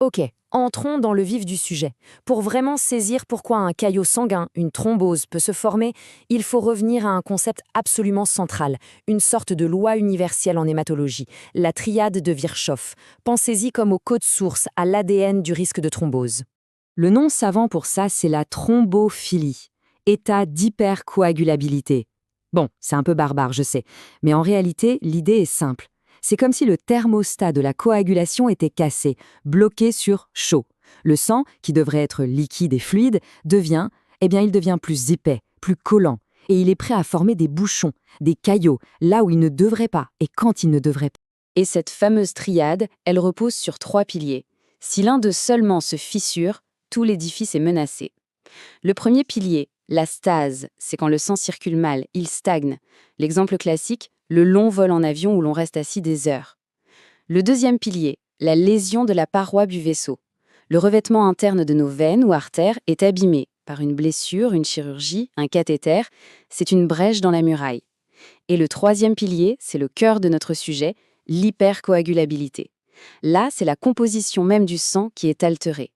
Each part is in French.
Ok, entrons dans le vif du sujet. Pour vraiment saisir pourquoi un caillot sanguin, une thrombose, peut se former, il faut revenir à un concept absolument central, une sorte de loi universelle en hématologie, la triade de Virchow. Pensez-y comme au code source, à l'ADN du risque de thrombose. Le nom savant pour ça, c'est la thrombophilie, état d'hypercoagulabilité. Bon, c'est un peu barbare, je sais, mais en réalité, l'idée est simple. C'est comme si le thermostat de la coagulation était cassé, bloqué sur chaud. Le sang, qui devrait être liquide et fluide, il devient plus épais, plus collant, et il est prêt à former des bouchons, des caillots, là où il ne devrait pas et quand il ne devrait pas. Et cette fameuse triade, elle repose sur 3 piliers. Si l'un d'eux seulement se fissure, tout l'édifice est menacé. Le premier pilier, la stase, c'est quand le sang circule mal, il stagne. L'exemple classique, le long vol en avion où l'on reste assis des heures. Le deuxième pilier, la lésion de la paroi du vaisseau. Le revêtement interne de nos veines ou artères est abîmé par une blessure, une chirurgie, un cathéter. C'est une brèche dans la muraille. Et le troisième pilier, c'est le cœur de notre sujet, l'hypercoagulabilité. Là, c'est la composition même du sang qui est altérée.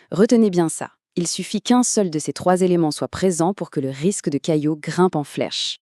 Retenez bien ça. Il suffit qu'un seul de ces 3 éléments soit présent pour que le risque de caillot grimpe en flèche.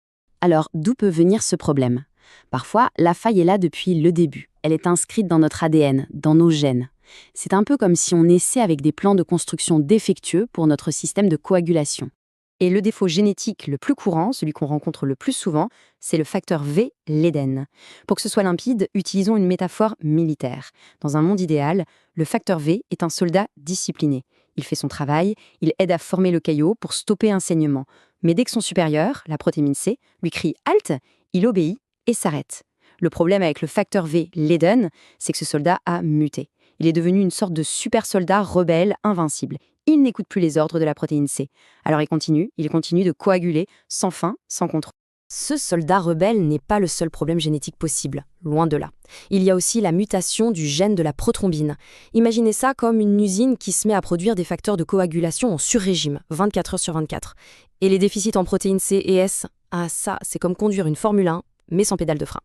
Alors, d'où peut venir ce problème? Parfois, la faille est là depuis le début. Elle est inscrite dans notre ADN, dans nos gènes. C'est un peu comme si on naissait avec des plans de construction défectueux pour notre système de coagulation. Et le défaut génétique le plus courant, celui qu'on rencontre le plus souvent, c'est le facteur V, l'Éden. Pour que ce soit limpide, utilisons une métaphore militaire. Dans un monde idéal, le facteur V est un soldat discipliné. Il fait son travail, il aide à former le caillot pour stopper un saignement. Mais dès que son supérieur, la protéine C, lui crie « Halte !», il obéit et s'arrête. Le problème avec le facteur V, l'Éden, c'est que ce soldat a muté. Il est devenu une sorte de super soldat rebelle invincible. Il n'écoute plus les ordres de la protéine C. Alors il continue de coaguler, sans fin, sans contrôle. Ce soldat rebelle n'est pas le seul problème génétique possible, loin de là. Il y a aussi la mutation du gène de la prothrombine. Imaginez ça comme une usine qui se met à produire des facteurs de coagulation en sur-régime, 24 heures sur 24. Et les déficits en protéines C et S, ça, c'est comme conduire une Formule 1, mais sans pédale de frein.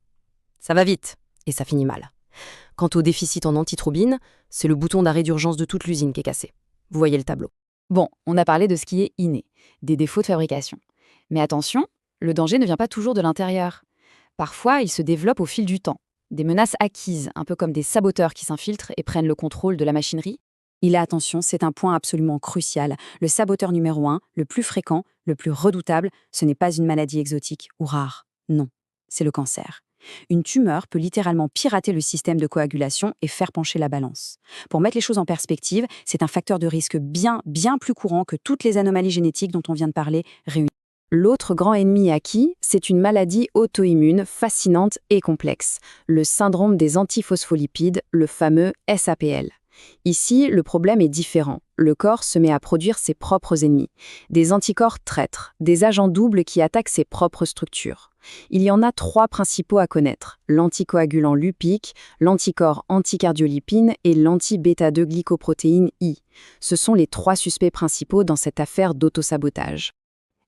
Ça va vite, et ça finit mal. Quant au déficit en antithrombine, c'est le bouton d'arrêt d'urgence de toute l'usine qui est cassé. Vous voyez le tableau. Bon, on a parlé de ce qui est inné, des défauts de fabrication. Mais attention, le danger ne vient pas toujours de l'intérieur. Parfois, il se développe au fil du temps. Des menaces acquises, un peu comme des saboteurs qui s'infiltrent et prennent le contrôle de la machinerie. Et là, attention, c'est un point absolument crucial. Le saboteur numéro 1, le plus fréquent, le plus redoutable, ce n'est pas une maladie exotique ou rare. Non, c'est le cancer. Une tumeur peut littéralement pirater le système de coagulation et faire pencher la balance. Pour mettre les choses en perspective, c'est un facteur de risque bien plus courant que toutes les anomalies génétiques dont on vient de parler réunies. L'autre grand ennemi acquis, c'est une maladie auto-immune fascinante et complexe, le syndrome des antiphospholipides, le fameux SAPL. Ici, le problème est différent. Le corps se met à produire ses propres ennemis, des anticorps traîtres, des agents doubles qui attaquent ses propres structures. Il y en a 3 principaux à connaître, l'anticoagulant lupique, l'anticorps anticardiolipine et l'anti-bêta-2-glycoprotéine I. Ce sont les 3 suspects principaux dans cette affaire d'autosabotage.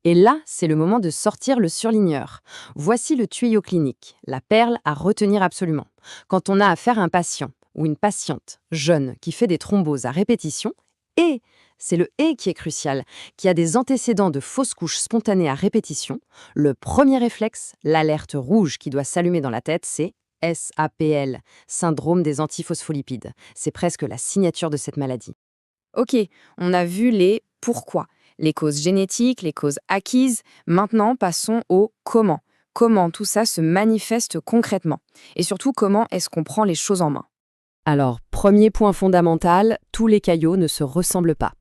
Et là, c'est le moment de sortir le surligneur. Voici le tuyau clinique, la perle à retenir absolument. Quand on a affaire à un patient ou une patiente jeune qui fait des thromboses à répétition, et c'est le « et » qui est crucial, qui a des antécédents de fausses couches spontanées à répétition, le premier réflexe, l'alerte rouge qui doit s'allumer dans la tête, c'est SAPL, syndrome des antiphospholipides. C'est presque la signature de cette maladie. Ok, on a vu les pourquoi, les causes génétiques, les causes acquises. Maintenant, passons au comment. Comment tout ça se manifeste concrètement? Et surtout, comment est-ce qu'on prend les choses en main? Alors, premier point fondamental, tous les caillots ne se ressemblent pas.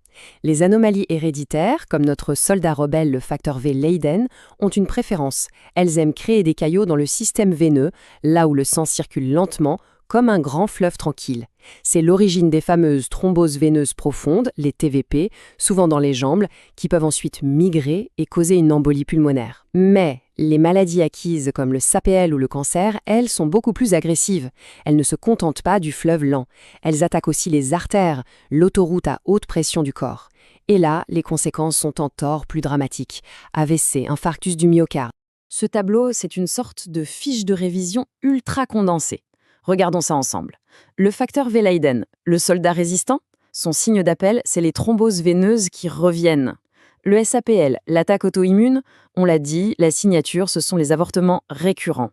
Les anomalies héréditaires, comme notre soldat rebelle le facteur V Leiden, ont une préférence. Elles aiment créer des caillots dans le système veineux, là où le sang circule lentement, comme un grand fleuve tranquille. C'est l'origine des fameuses thromboses veineuses profondes, les TVP, souvent dans les jambes, qui peuvent ensuite migrer et causer une embolie pulmonaire. Mais les maladies acquises comme le SAPL ou le cancer, elles sont beaucoup plus agressives. Elles ne se contentent pas du fleuve lent. Elles attaquent aussi les artères, l'autoroute à haute pression du corps. Et là, les conséquences sont encore plus dramatiques. AVC, infarctus du myocarde. Ce tableau, c'est une sorte de fiche de révision ultra condensée. Regardons ça ensemble. Le facteur V. Leiden, le soldat résistant, son signe d'appel, c'est les thromboses veineuses qui reviennent. Le SAPL, l'attaque auto-immune, on l'a dit, la signature, ce sont les avortements récurrents.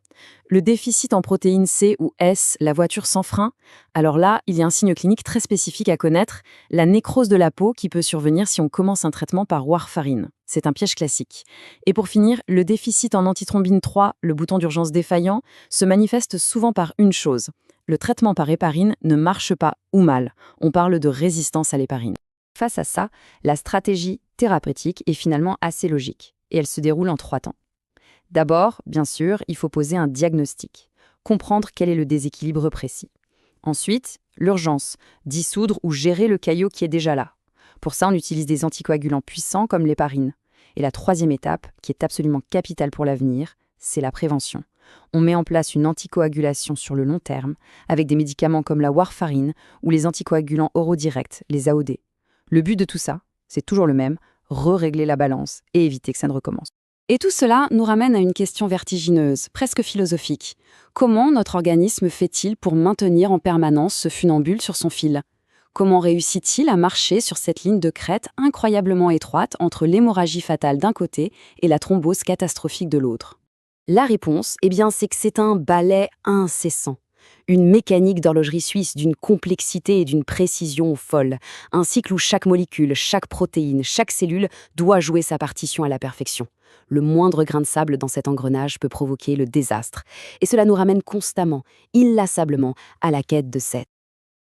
Le déficit en protéines C ou S, la voiture sans frein, alors là, il y a un signe clinique très spécifique à connaître, la nécrose de la peau qui peut survenir si on commence un traitement par warfarine. C'est un piège classique. Et pour finir, le déficit en antithrombine 3, le bouton d'urgence défaillant, se manifeste souvent par une chose. Le traitement par héparine ne marche pas ou mal. On parle de résistance à l'héparine. Face à ça, la stratégie thérapeutique est finalement assez logique, et elle se déroule en 3 temps. D'abord, bien sûr, il faut poser un diagnostic, comprendre quel est le déséquilibre précis. Ensuite, l'urgence, dissoudre ou gérer le caillot qui est déjà là. Pour ça, on utilise des anticoagulants puissants comme l'héparine. Et la 3e étape, qui est absolument capitale pour l'avenir, c'est la prévention. On met en place une anticoagulation sur le long terme, avec des médicaments comme la warfarine ou les anticoagulants oraux directs, les AOD. Le but de tout ça, c'est toujours le même, régler la balance et éviter que ça ne recommence. Et tout cela nous ramène à une question vertigineuse, presque philosophique. Comment notre organisme fait-il pour maintenir en permanence ce funambule sur son fil ? Comment réussit-il à marcher sur cette ligne de crête incroyablement étroite entre l'hémorragie fatale d'un côté et la thrombose catastrophique de l'autre ? La réponse, c'est que c'est un ballet incessant. Une mécanique d'horlogerie suisse d'une complexité et d'une précision folle. Un cycle où chaque molécule, chaque protéine, chaque cellule doit jouer sa partition à la perfection. Le moindre grain de sable dans cet engrenage peut provoquer le désastre. Et cela nous ramène constamment, inlassablement, à la quête de cette